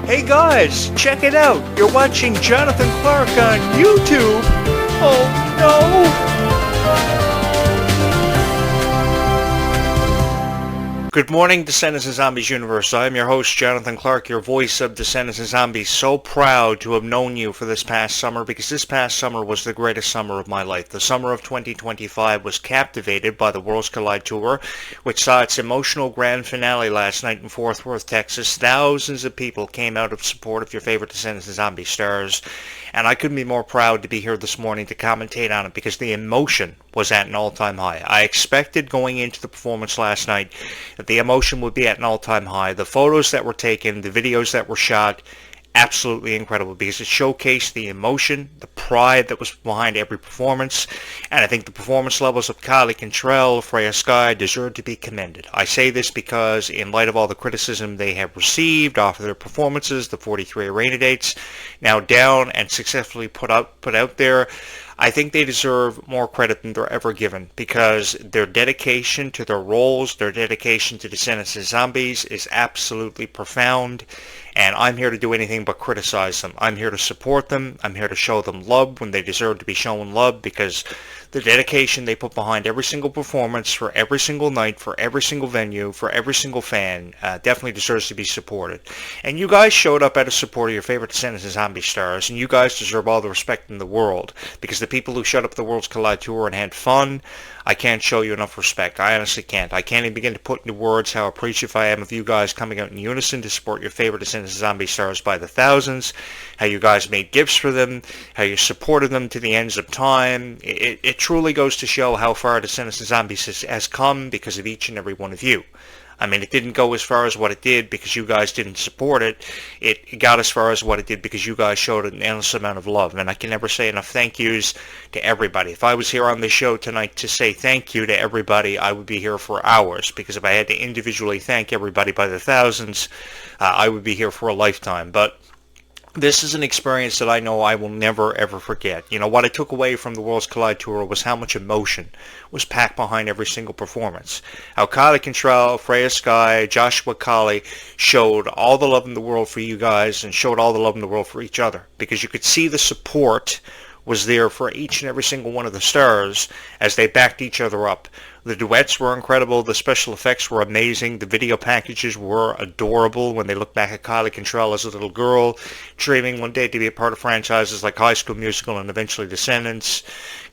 Hey guys, check it out. You're watching Jonathan Clarke on YouTube. Oh no! Good morning, Descendants and Zombies universe. I am your host, Jonathan Clarke, your voice of Descendants and Zombies. So proud to have known you for this past summer, because this past summer was the greatest summer of my life. The summer of 2025 was captivated by the Worlds Collide Tour, which saw its emotional grand finale last night in Fort Worth, Texas. Thousands of people came out of support of your favorite Descendants and Zombies stars, and I couldn't be more proud to be here this morning to commentate on it, because the emotion was at an all-time high. I expected going into the performance last night that the emotion would be at an all-time high. The photos that were taken, the videos that were shot, absolutely incredible, because it showcased the emotion, the pride that was behind every performance, and I think the performance levels of Clarke, Freya Sky deserve to be commended. I say this because in light of all the criticism they have received off of their performances, the 43 arena dates, now down and successfully put out there, I think they deserve more credit than they're ever given, because their dedication to their roles, their dedication to Descendants and Zombies is absolutely profound, and I'm here to do anything but criticize them. I'm here to support them. I'm here to show them love when they deserve to be shown love, because the dedication they put behind every single performance, for every single night, for every single venue, for every single fan, definitely deserves to be supported. And you guys showed up out of support of your favorite Descendants and Zombie stars, and you guys deserve all the respect in the world, because the people who showed up at the Worlds Collide Tour and had fun, I can't show you enough respect. I honestly can't. I can't even begin to put into words how appreciative I am of you guys coming out in unison to support your favorite Descendants and Zombie stars by the thousands, how you guys made gifts for them, how you supported them to the ends of time. It truly goes to show how far Descendants and Zombies has come because of each and every one of you. I mean, it didn't go as far as what it did because you guys didn't support it. It got as far as what it did because you guys showed an endless amount of love. And I can never say enough thank yous to everybody. If I was here on the show tonight to say thank you to everybody, I would be here for hours. Because if I had to individually thank everybody by the thousands, I would be here for a lifetime. But this is an experience that I know I will never, ever forget. You know, what I took away from the Worlds Collide Tour was how much emotion was packed behind every single performance. How Clarke, Freya Sky, Joshua Colley showed all the love in the world for you guys and showed all the love in the world for each other. Because you could see the support was there for each and every single one of the stars as they backed each other up. The duets were incredible. The special effects were amazing. The video packages were adorable when they look back at Clarke as a little girl, dreaming one day to be a part of franchises like High School Musical and eventually Descendants,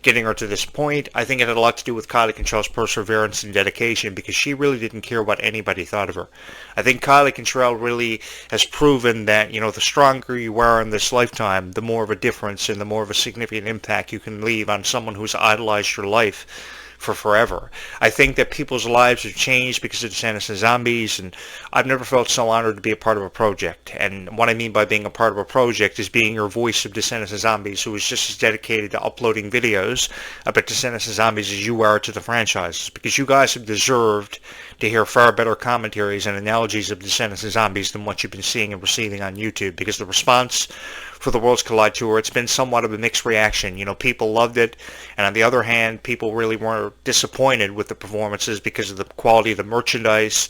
getting her to this point. I think it had a lot to do with Clarke's perseverance and dedication, because she really didn't care what anybody thought of her. I think Clarke really has proven that, you know, the stronger you are in this lifetime, the more of a difference and the more of a significant impact you can leave on someone who's idolized your life for forever. I think that people's lives have changed because of Descendants and Zombies, and I've never felt so honored to be a part of a project. And what I mean by being a part of a project is being your voice of Descendants and Zombies, who is just as dedicated to uploading videos about Descendants and Zombies as you are to the franchises, because you guys have deserved to hear far better commentaries and analogies of Descendants and Zombies than what you've been seeing and receiving on YouTube, because the response for the Worlds Collide Tour, it's been somewhat of a mixed reaction. You know, people loved it, and on the other hand, people really were disappointed with the performances because of the quality of the merchandise.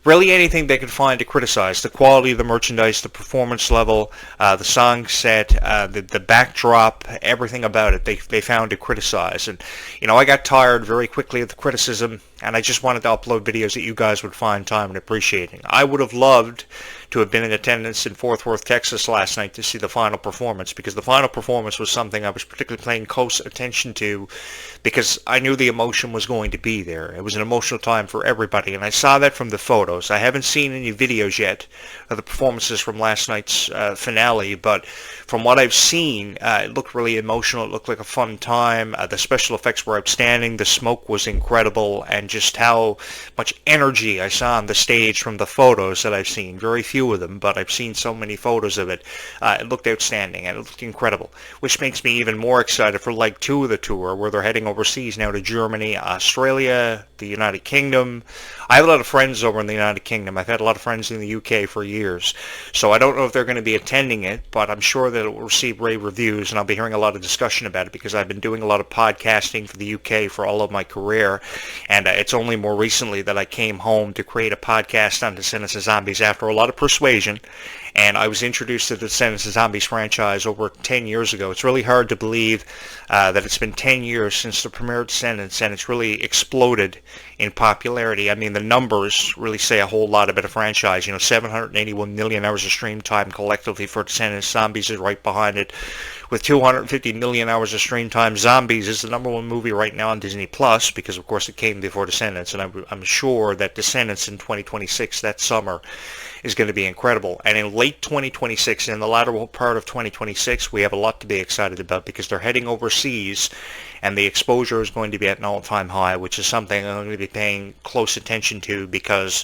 Really anything they could find to criticize. The quality of the merchandise, the performance level, the song set, the backdrop, everything about it they found to criticize. And, you know, I got tired very quickly of the criticism, and I just wanted to upload videos that you guys would find time and appreciating. I would have loved to have been in attendance in Fort Worth, Texas last night to see the final performance, because the final performance was something I was particularly paying close attention to, because I knew the emotion was going to be there. It was an emotional time for everybody, and I saw that from the photos. I haven't seen any videos yet of the performances from last night's finale, but from what I've seen, it looked really emotional. It looked like a fun time. The special effects were outstanding. The smoke was incredible, and just how much energy I saw on the stage from the photos that I've seen. Very few of them, but I've seen so many photos of it. It looked outstanding, and it looked incredible, which makes me even more excited for leg 2 of the tour, where they're heading overseas now to Germany, Australia, the United Kingdom. I have a lot of friends over in the United Kingdom. I've had a lot of friends in the UK for years. So I don't know if they're going to be attending it, but I'm sure that it will receive rave reviews, and I'll be hearing a lot of discussion about it because I've been doing a lot of podcasting for the UK for all of my career, and it's only more recently that I came home to create a podcast on Descendants of Zombies after a lot of persuasion. And I was introduced to the Descendants of Zombies franchise over 10 years ago. It's really hard to believe that it's been 10 years since the premiere of Descendants, and it's really exploded in popularity. I mean, the numbers really say a whole lot about a franchise. 781 million hours of stream time collectively for Descendants. Zombies is right behind it with 250 million hours of stream time. Zombies is the number one movie right now on Disney Plus because, of course, it came before Descendants, and I'm sure that Descendants in 2026, that summer, is going to be incredible. And in late 2026, in the latter part of 2026, we have a lot to be excited about because they're heading overseas, and the exposure is going to be at an all-time high, which is something I'm going to be paying close attention to because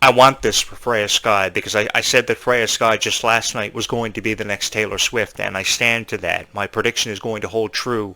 I want this for Freya Sky, because I said that Freya Sky just last night was going to be the next Taylor Swift, and I stand to that. My prediction is going to hold true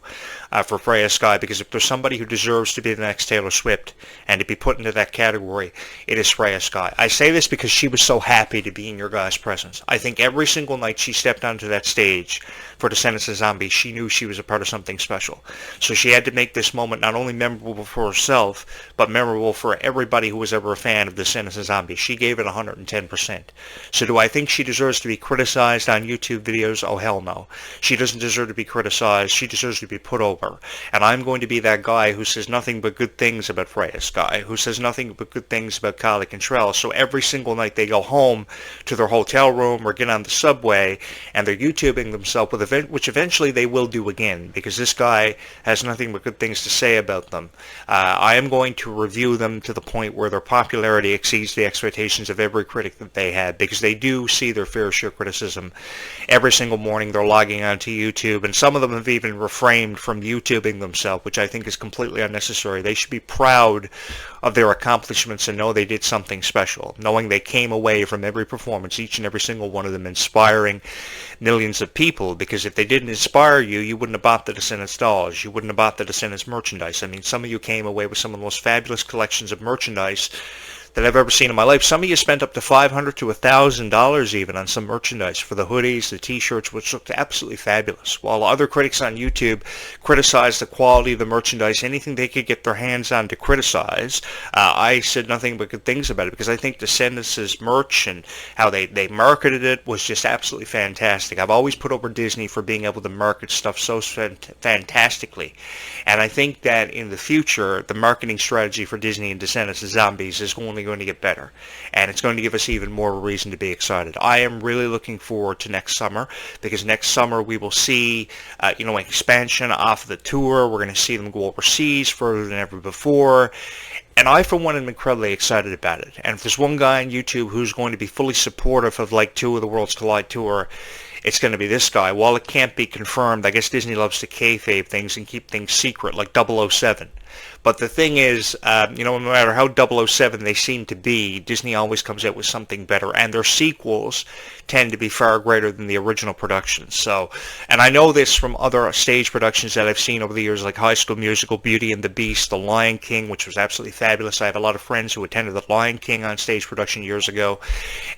for Freya Sky, because if there's somebody who deserves to be the next Taylor Swift and to be put into that category, it is Freya Sky. I say this because she was so happy to be in your guys' presence. I think every single night she stepped onto that stage for Descendants of Zombies, she knew she was a part of something special. So she had to make this moment not only memorable for herself, but memorable for everybody who was ever a fan of Descendants of Zombies. She gave it 110%. So do I think she deserves to be criticized on YouTube videos? Oh, hell no. She doesn't deserve to be criticized. She deserves to be put over. And I'm going to be that guy who says nothing but good things about Freya Sky, who says nothing but good things about Clarke and Trell. So every single night they go home to their hotel room or get on the subway and they're YouTubing themselves, which eventually they will do again, because this guy has nothing but good things to say about them. I am going to review them to the point where their popularity exceeds the expectations of every critic that they had, because they do see their fair share of criticism. Every single morning they're logging onto YouTube, and some of them have even refrained from YouTubing themselves, which I think is completely unnecessary. They should be proud of their accomplishments and know they did something special, knowing they came away from every performance, each and every single one of them, inspiring millions of people, because if they didn't inspire you, you wouldn't have bought the Descendants dolls, you wouldn't have bought the Descendants merchandise. I mean, some of you came away with some of the most fabulous collections of merchandise that I've ever seen in my life. Some of you spent up to $500 to $1,000 even on some merchandise for the hoodies, the t-shirts, which looked absolutely fabulous. While other critics on YouTube criticized the quality of the merchandise, anything they could get their hands on to criticize, I said nothing but good things about it, because I think Descendants' merch and how they marketed it was just absolutely fantastic. I've always put over Disney for being able to market stuff so fantastically. And I think that in the future, the marketing strategy for Disney and Descendants of Zombies is only going to get better, and it's going to give us even more reason to be excited. I am really looking forward to next summer, because next summer we will see an expansion off of the tour. We're going to see them go overseas further than ever before, and I, for one, am incredibly excited about it. And if there's one guy on YouTube who's going to be fully supportive of like Two of the Worlds Collide tour, it's going to be this guy. While it can't be confirmed, I guess Disney loves to kayfabe things and keep things secret, like 007. But the thing is, no matter how 007 they seem to be, Disney always comes out with something better, and their sequels tend to be far greater than the original productions. So, and I know this from other stage productions that I've seen over the years, like High School Musical, Beauty and the Beast, The Lion King, which was absolutely fabulous. I have a lot of friends who attended The Lion King on stage production years ago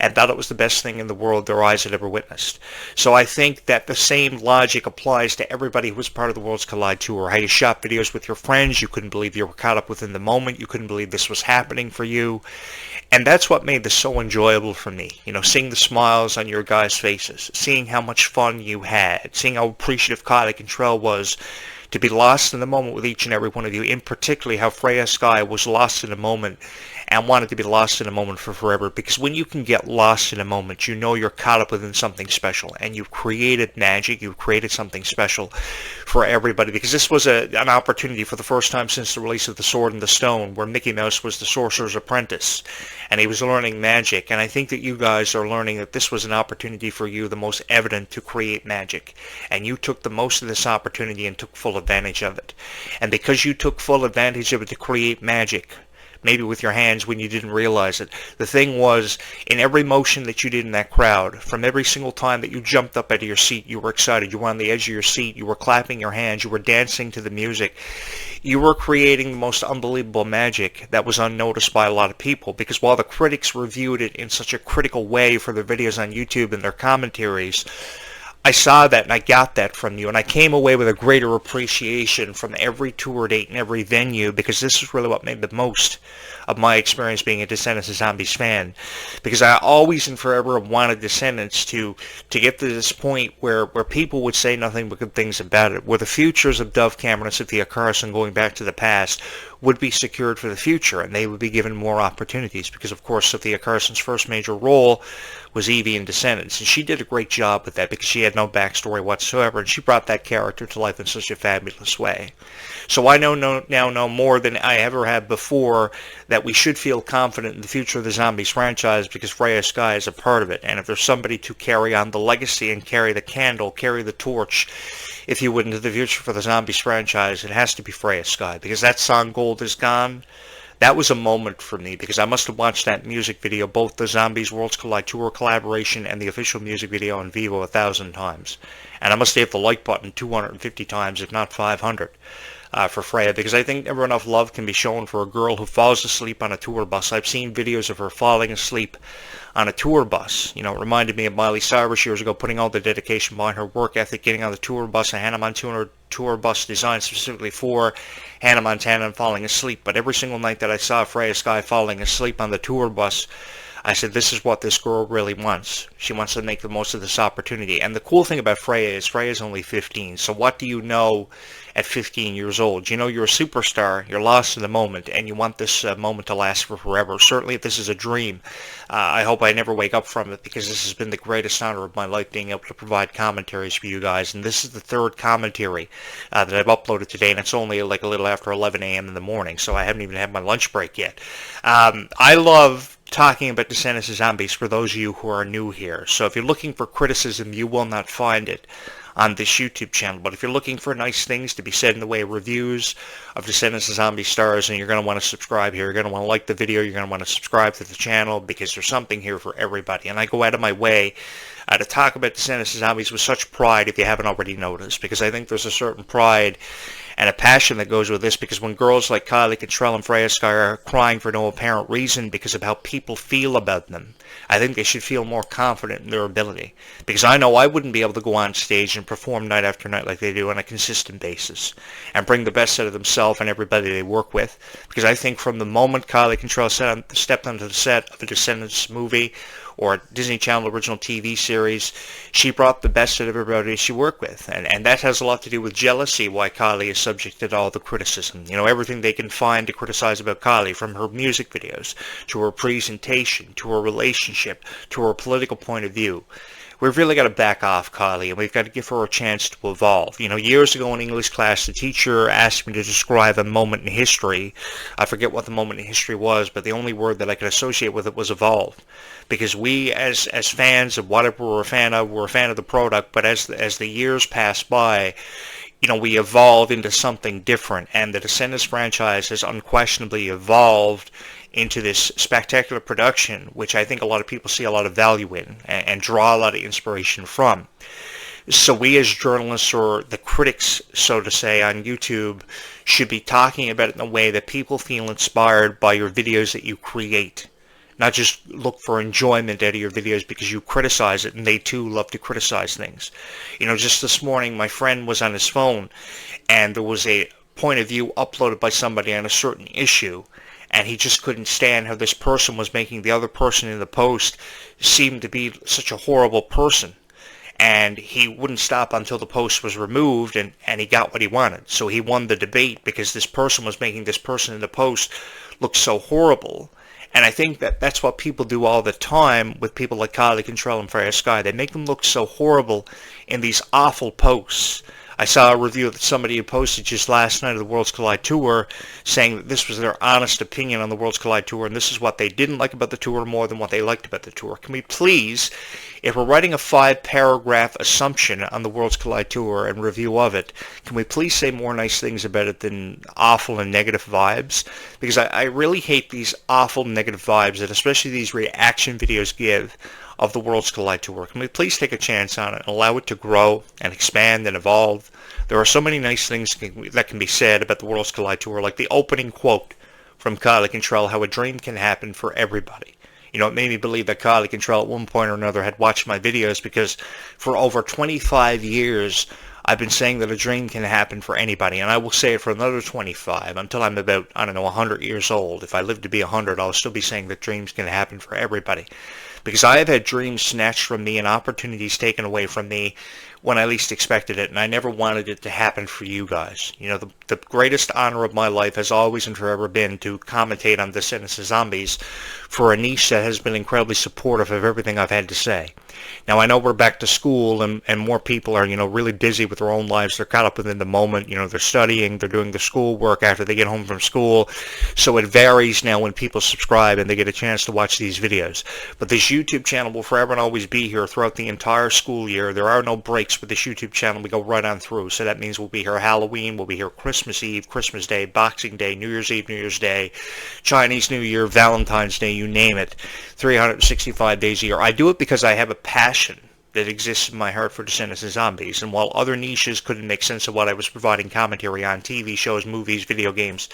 and thought it was the best thing in the world their eyes had ever witnessed. So I think that the same logic applies to everybody who was part of the Worlds Collide tour. How you shot videos with your friends, you couldn't believe you were caught up within the moment, you couldn't believe this was happening for you. And that's what made this so enjoyable for me. Seeing the smiles on your guys' faces, seeing how much fun you had, seeing how appreciative Clarke and Trell was to be lost in the moment with each and every one of you, in particularly how Freya Sky was lost in a moment and wanted to be lost in a moment for forever. Because when you can get lost in a moment, you know you're caught up within something special, and you've created magic, you've created something special for everybody. Because this was an opportunity for the first time since the release of The Sword and the Stone, where Mickey Mouse was the sorcerer's apprentice, and he was learning magic. And I think that you guys are learning that this was an opportunity for you, the most evident, to create magic. And you took the most of this opportunity and took full advantage of it. And because you took full advantage of it to create magic, maybe with your hands when you didn't realize it, the thing was, in every motion that you did in that crowd, from every single time that you jumped up out of your seat, you were excited, you were on the edge of your seat, you were clapping your hands, you were dancing to the music, you were creating the most unbelievable magic that was unnoticed by a lot of people, because while the critics reviewed it in such a critical way for their videos on YouTube and their commentaries, I saw that and I got that from you, and I came away with a greater appreciation from every tour date and every venue, because this is really what made the most of my experience being a Descendants of Zombies fan, because I always and forever wanted Descendants to get to this point where people would say nothing but good things about it, where the futures of Dove Cameron and Sophia Carson going back to the past would be secured for the future, and they would be given more opportunities, because of course Sophia Carson's first major role was Evie in Descendants, and she did a great job with that because she had no backstory whatsoever, and she brought that character to life in such a fabulous way. So I now know more than I ever have before that we should feel confident in the future of the Zombies franchise, because Freya Sky is a part of it, and if there's somebody to carry on the legacy and carry the candle, carry the torch, if you would, into the future for the Zombies franchise, it has to be Freya Sky, because that song Gold Is Gone, that was a moment for me, because I must have watched that music video, both the Zombies Worlds Collide Tour collaboration and the official music video on Vivo 1,000 times. And I must have hit the like button 250 times, if not 500, for Freya, because I think never enough love can be shown for a girl who falls asleep on a tour bus. I've seen videos of her falling asleep on a tour bus. You know, it reminded me of Miley Cyrus years ago, putting all the dedication behind her work ethic, getting on the tour bus, a Hannah Montana tour bus designed specifically for Hannah Montana, and falling asleep. But every single night that I saw Freya Sky falling asleep on the tour bus, I said, this is what this girl really wants. She wants to make the most of this opportunity. And the cool thing about Freya is Freya's only 15. So what do you know at 15 years old? You know you're a superstar, you're lost in the moment, and you want this moment to last for forever. Certainly if this is a dream, I hope I never wake up from it, because this has been the greatest honor of my life, being able to provide commentaries for you guys. And this is the third commentary that I've uploaded today, and it's only like a little after 11 a.m. in the morning, so I haven't even had my lunch break yet. I love talking about Descendants of Zombies for those of you who are new here. So if you're looking for criticism, you will not find it on this YouTube channel. But if you're looking for nice things to be said in the way of reviews of Descendants of Zombie stars, and you're going to want to subscribe here, you're going to want to like the video, you're going to want to subscribe to the channel, because there's something here for everybody. And I go out of my way to talk about Descendants of Zombies with such pride, if you haven't already noticed, because I think there's a certain pride and a passion that goes with this, because when girls like Kylie Cantrell and Freya Sky are crying for no apparent reason because of how people feel about them, I think they should feel more confident in their ability, because I know I wouldn't be able to go on stage and perform night after night like they do on a consistent basis and bring the best out of themselves and everybody they work with, because I think from the moment Kylie Cantrell stepped onto the set of a Descendants movie or a Disney Channel original TV series, she brought the best out of everybody she worked with. And that has a lot to do with jealousy, why Kylie is subject to all the criticism. You know, everything they can find to criticize about Kylie, from her music videos, to her presentation, to her relationship, to her political point of view. We've really got to back off Kylie, and we've got to give her a chance to evolve. You know, years ago in English class, the teacher asked me to describe a moment in history. I forget what the moment in history was, but the only word that I could associate with it was evolve. Because we, as fans of whatever we're a fan of the product, but as the years pass by, you know, we evolve into something different, and the Descendants franchise has unquestionably evolved into this spectacular production, which I think a lot of people see a lot of value in and draw a lot of inspiration from. So we as journalists, or the critics, so to say, on YouTube, should be talking about it in a way that people feel inspired by your videos that you create. Not just look for enjoyment out of your videos because you criticize it, and they too love to criticize things. You know, just this morning my friend was on his phone and there was a point of view uploaded by somebody on a certain issue, and he just couldn't stand how this person was making the other person in the post seem to be such a horrible person. And he wouldn't stop until the post was removed, and he got what he wanted. So he won the debate because this person was making this person in the post look so horrible. And I think that that's what people do all the time with people like Kylie Cantrell and Freya Sky. They make them look so horrible in these awful posts. I saw a review that somebody had posted just last night of the Worlds Collide Tour, saying that this was their honest opinion on the Worlds Collide Tour, and this is what they didn't like about the tour more than what they liked about the tour. Can we please, if we're writing a 5-paragraph assumption on the Worlds Collide Tour and review of it, can we please say more nice things about it than awful and negative vibes? Because I really hate these awful negative vibes that especially these reaction videos give of the Worlds Collide Tour. Can we please take a chance on it and allow it to grow and expand and evolve? There are so many nice things that can be said about the Worlds Collide Tour, like the opening quote from Kylie Cantrell, how a dream can happen for everybody. You know, it made me believe that Kylie Cantrell at one point or another had watched my videos, because for over 25 years I've been saying that a dream can happen for anybody, and I will say it for another 25 until I'm about, I don't know, 100 years old. If I live to be 100, I'll still be saying that dreams can happen for everybody, because I have had dreams snatched from me and opportunities taken away from me when I least expected it, and I never wanted it to happen for you guys. You know, the greatest honor of my life has always and forever been to commentate on Descendants of Zombies for a niche that has been incredibly supportive of everything I've had to say. Now, I know we're back to school, and more people are, you know, really busy with their own lives. They're caught up within the moment. You know, they're studying, they're doing the school work after they get home from school. So it varies now when people subscribe and they get a chance to watch these videos. But this YouTube channel will forever and always be here throughout the entire school year. There are no breaks with this YouTube channel. We go right on through. So that means we'll be here Halloween, we'll be here Christmas Eve, Christmas Day, Boxing Day, New Year's Eve, New Year's Day, Chinese New Year, Valentine's Day, you name it. 365 days a year. I do it because I have a passion that exists in my heart for Descendants of Zombies, and while other niches couldn't make sense of what I was providing commentary on, TV shows, movies, video games,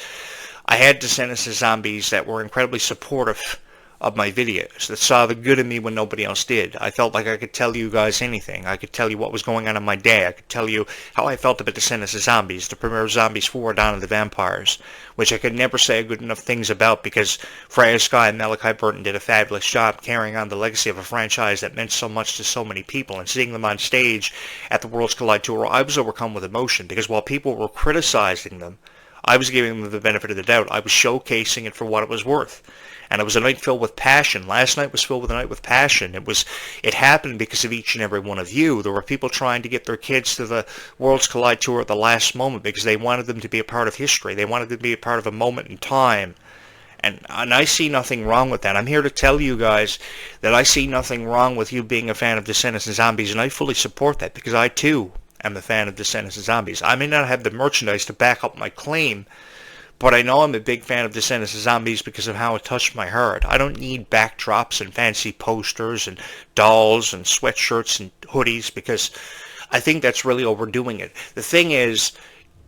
I had Descendants of Zombies that were incredibly supportive of my videos, that saw the good in me when nobody else did. I felt like I could tell you guys anything. I could tell you what was going on in my day. I could tell you how I felt about Descendants of Zombies, the premiere of Zombies 4, Dawn of the Vampires, which I could never say good enough things about, because Freya Sky and Malachi Burton did a fabulous job carrying on the legacy of a franchise that meant so much to so many people. And seeing them on stage at the Worlds Collide Tour, I was overcome with emotion, because while people were criticizing them, I was giving them the benefit of the doubt. I was showcasing it for what it was worth. And it was a night filled with passion. Last night was filled with a night with passion. It happened because of each and every one of you. There were people trying to get their kids to the Worlds Collide Tour at the last moment because they wanted them to be a part of history. They wanted them to be a part of a moment in time. And I see nothing wrong with that. I'm here to tell you guys that I see nothing wrong with you being a fan of Descendants of Zombies, and I fully support that, because I too am a fan of Descendants of Zombies. I may not have the merchandise to back up my claim, but I know I'm a big fan of Descendants of Zombies because of how it touched my heart. I don't need backdrops and fancy posters and dolls and sweatshirts and hoodies, because I think that's really overdoing it. The thing is,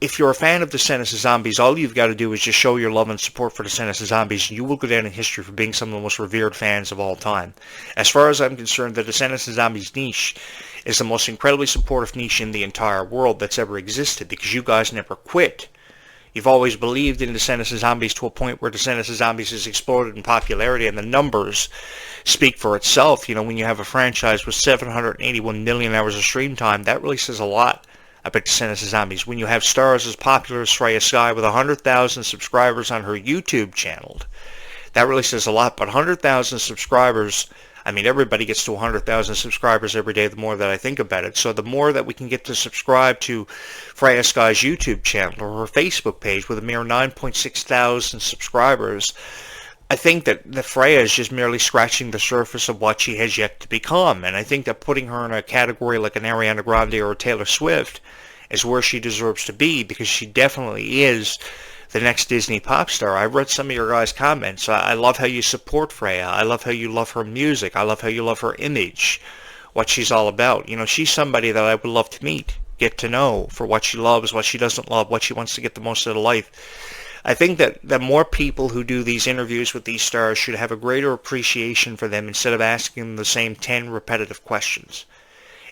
if you're a fan of Descendants of Zombies, all you've got to do is just show your love and support for Descendants of Zombies, and you will go down in history for being some of the most revered fans of all time. As far as I'm concerned, the Descendants of Zombies niche is the most incredibly supportive niche in the entire world that's ever existed, because you guys never quit. You've always believed in Descendants of Zombies to a point where Descendants of Zombies has exploded in popularity, and the numbers speak for itself. You know, when you have a franchise with 781 million hours of stream time, that really says a lot about Descendants of Zombies. When you have stars as popular as Freya Sky with 100,000 subscribers on her YouTube channel, that really says a lot. But 100,000 subscribers, I mean, everybody gets to 100,000 subscribers every day the more that I think about it. So the more that we can get to subscribe to Freya Sky's YouTube channel or her Facebook page with a mere 9.6 thousand subscribers, I think that Freya is just merely scratching the surface of what she has yet to become. And I think that putting her in a category like an Ariana Grande or a Taylor Swift is where she deserves to be, because she definitely is the next Disney pop star. I've read some of your guys' comments. I love how you support Freya. I love how you love her music. I love how you love her image, what she's all about. You know, she's somebody that I would love to meet, get to know for what she loves, what she doesn't love, what she wants to get the most out of life. I think that more people who do these interviews with these stars should have a greater appreciation for them instead of asking them the same 10 repetitive questions.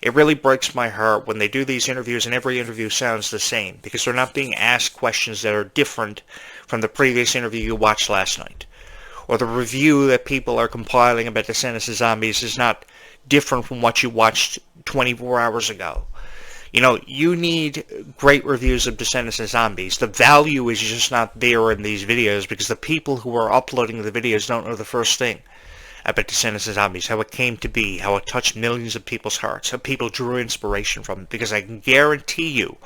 It really breaks my heart when they do these interviews and every interview sounds the same, because they're not being asked questions that are different from the previous interview you watched last night. Or the review that people are compiling about Descendants of Zombies is not different from what you watched 24 hours ago. You know, you need great reviews of Descendants of Zombies. The value is just not there in these videos, because the people who are uploading the videos don't know the first thing about Descendants of Zombies, how it came to be, how it touched millions of people's hearts, how people drew inspiration from it. Because I can guarantee you,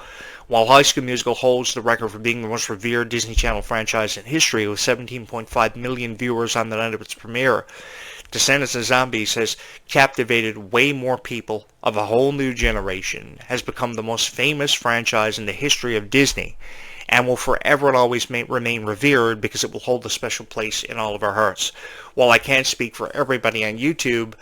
while High School Musical holds the record for being the most revered Disney Channel franchise in history with 17.5 million viewers on the night of its premiere, Descendants of Zombies has captivated way more people of a whole new generation, has become the most famous franchise in the history of Disney, and will forever and always remain revered because it will hold a special place in all of our hearts. While I can't speak for everybody on YouTube,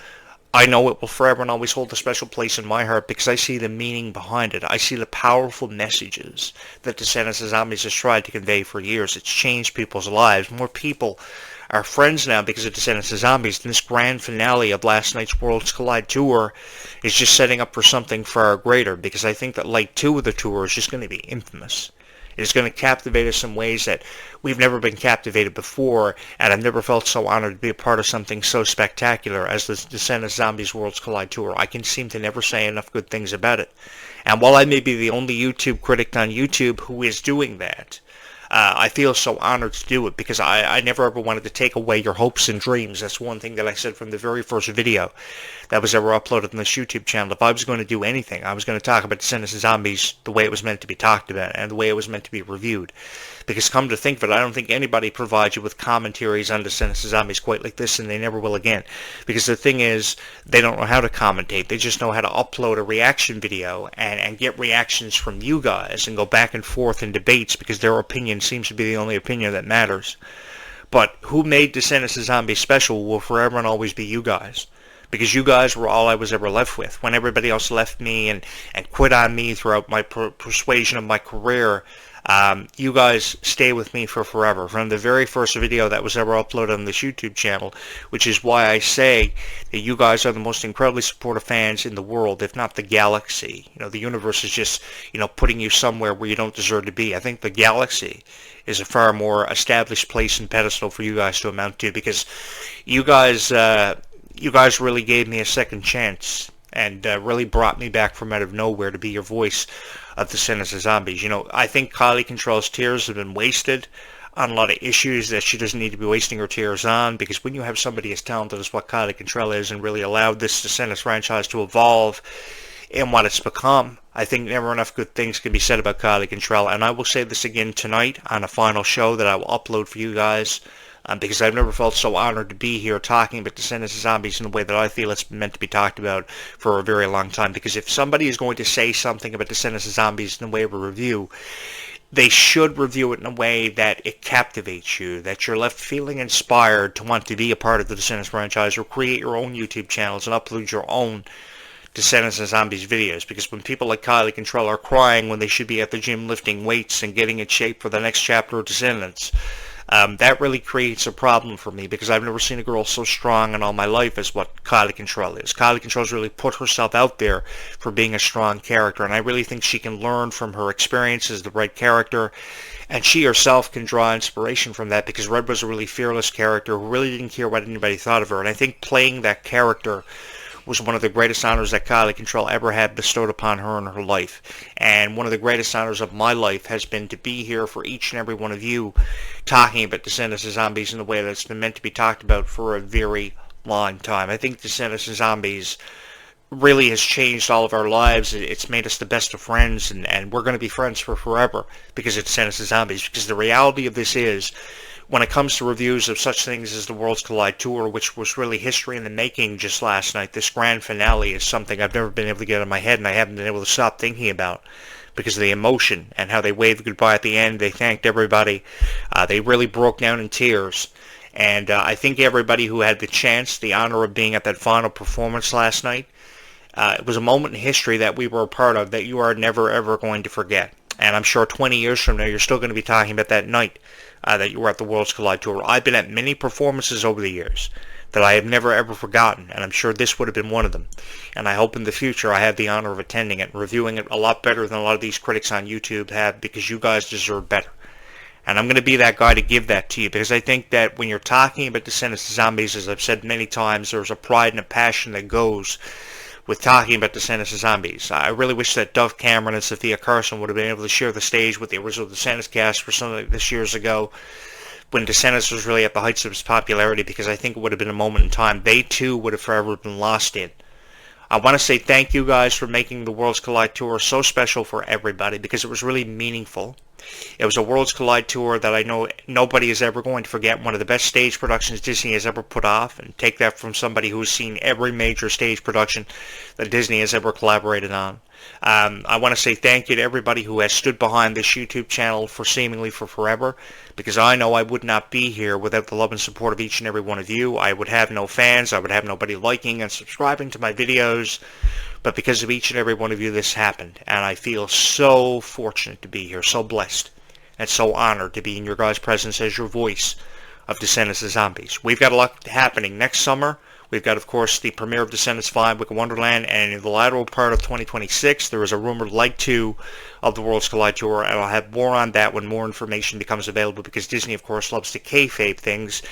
I know it will forever and always hold a special place in my heart because I see the meaning behind it. I see the powerful messages that Descendants of Zombies has tried to convey for years. It's changed people's lives. More people are friends now because of Descendants of Zombies. And this grand finale of last night's Worlds Collide tour is just setting up for something far greater, because I think that Leg 2 of the tour is just going to be infamous. It is going to captivate us in ways that we've never been captivated before, and I've never felt so honored to be a part of something so spectacular as the Descendants Zombies Worlds Collide Tour. I can seem to never say enough good things about it. And while I may be the only YouTube critic on YouTube who is doing that, I feel so honored to do it because I never ever wanted to take away your hopes and dreams. That's one thing that I said from the very first video that was ever uploaded on this YouTube channel. If I was going to do anything, I was going to talk about Descendants of Zombies the way it was meant to be talked about and the way it was meant to be reviewed. Because come to think of it, I don't think anybody provides you with commentaries on Descendants of Zombies quite like this, and they never will again. Because the thing is, they don't know how to commentate. They just know how to upload a reaction video and get reactions from you guys and go back and forth in debates because their opinion seems to be the only opinion that matters. But who made Descendants of Zombies special will forever and always be you guys. Because you guys were all I was ever left with. When everybody else left me and quit on me throughout my persuasion of my career, you guys stay with me for forever. From the very first video that was ever uploaded on this YouTube channel, which is why I say that you guys are the most incredibly supportive fans in the world, if not the galaxy. You know, the universe is just, putting you somewhere where you don't deserve to be. I think the galaxy is a far more established place and pedestal for you guys to amount to, because you guys really gave me a second chance and really brought me back from out of nowhere to be your voice of Descendants of Zombies. I think Kylie Control's tears have been wasted on a lot of issues that she doesn't need to be wasting her tears on, because when you have somebody as talented as what Kylie Control is and really allowed this Descendants franchise to evolve in what it's become, I think never enough good things can be said about Kylie Control. And I will say this again tonight on a final show that I will upload for you guys, because I've never felt so honored to be here talking about Descendants of Zombies in the way that I feel it's been meant to be talked about for a very long time. Because if somebody is going to say something about Descendants of Zombies in the way of a review, they should review it in a way that it captivates you, that you're left feeling inspired to want to be a part of the Descendants franchise or create your own YouTube channels and upload your own Descendants of Zombies videos. Because when people like Kylie Control are crying when they should be at the gym lifting weights and getting in shape for the next chapter of Descendants, that really creates a problem for me, because I've never seen a girl so strong in all my life as what Kylie Control is. Kylie Control's really put herself out there for being a strong character, and I really think she can learn from her experience as the right character, and she herself can draw inspiration from that, because Red was a really fearless character who really didn't care what anybody thought of her, and I think playing that character was one of the greatest honors that Kylie Control ever had bestowed upon her in her life. And one of the greatest honors of my life has been to be here for each and every one of you talking about Descendants of Zombies in the way that's been meant to be talked about for a very long time. I think Descendants of Zombies really has changed all of our lives. It's made us the best of friends, and we're going to be friends for forever because it's Descendants of Zombies. Because the reality of this is, when it comes to reviews of such things as the Worlds Collide Tour, which was really history in the making just last night, this grand finale is something I've never been able to get in my head, and I haven't been able to stop thinking about because of the emotion and how they waved goodbye at the end. They thanked everybody. They really broke down in tears. And I think everybody who had the chance, the honor of being at that final performance last night, it was a moment in history that we were a part of that you are never, ever going to forget. And I'm sure 20 years from now, you're still going to be talking about that night that you were at the Worlds Collide Tour. I've been at many performances over the years that I have never, ever forgotten, and I'm sure this would have been one of them. And I hope in the future I have the honor of attending it and reviewing it a lot better than a lot of these critics on YouTube have, because you guys deserve better. And I'm going to be that guy to give that to you, because I think that when you're talking about Descendants of Zombies, as I've said many times, there's a pride and a passion that goes with talking about Descendants of Zombies. I really wish that Dove Cameron and Sophia Carson would have been able to share the stage with the original Descendants cast for something like this years ago, when Descendants was really at the heights of its popularity, because I think it would have been a moment in time they too would have forever been lost in. I want to say thank you guys for making the Worlds Collide Tour so special for everybody, because it was really meaningful. It was a Worlds Collide tour that I know nobody is ever going to forget. One of the best stage productions Disney has ever put off, and take that from somebody who's seen every major stage production that Disney has ever collaborated on. I want to say thank you to everybody who has stood behind this YouTube channel for seemingly for forever, because I know I would not be here without the love and support of each and every one of you. I would have no fans. I would have nobody liking and subscribing to my videos. But because of each and every one of you, this happened. And I feel so fortunate to be here, so blessed, and so honored to be in your guys' presence as your voice of Descendants of Zombies. We've got a lot happening next summer. We've got, of course, the premiere of Descendants 5, Wicked Wonderland, and in the lateral part of 2026, there is a rumored Leg 2 of the Worlds Collide Tour, and I'll have more on that when more information becomes available, because Disney, of course, loves to kayfabe things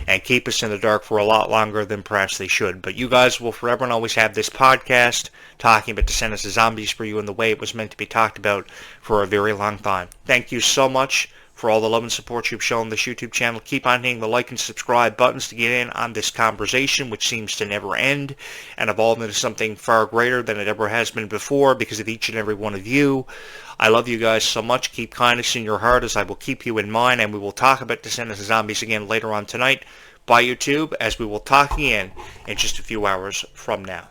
and keep us in the dark for a lot longer than perhaps they should. But you guys will forever and always have this podcast talking about Descendants of Zombies for you in the way it was meant to be talked about for a very long time. Thank you so much for all the love and support you've shown this YouTube channel. Keep on hitting the like and subscribe buttons to get in on this conversation, which seems to never end and evolve into something far greater than it ever has been before because of each and every one of you. I love you guys so much. Keep kindness in your heart as I will keep you in mind, and we will talk about Descendants of Zombies again later on tonight by YouTube, as we will talk again in just a few hours from now.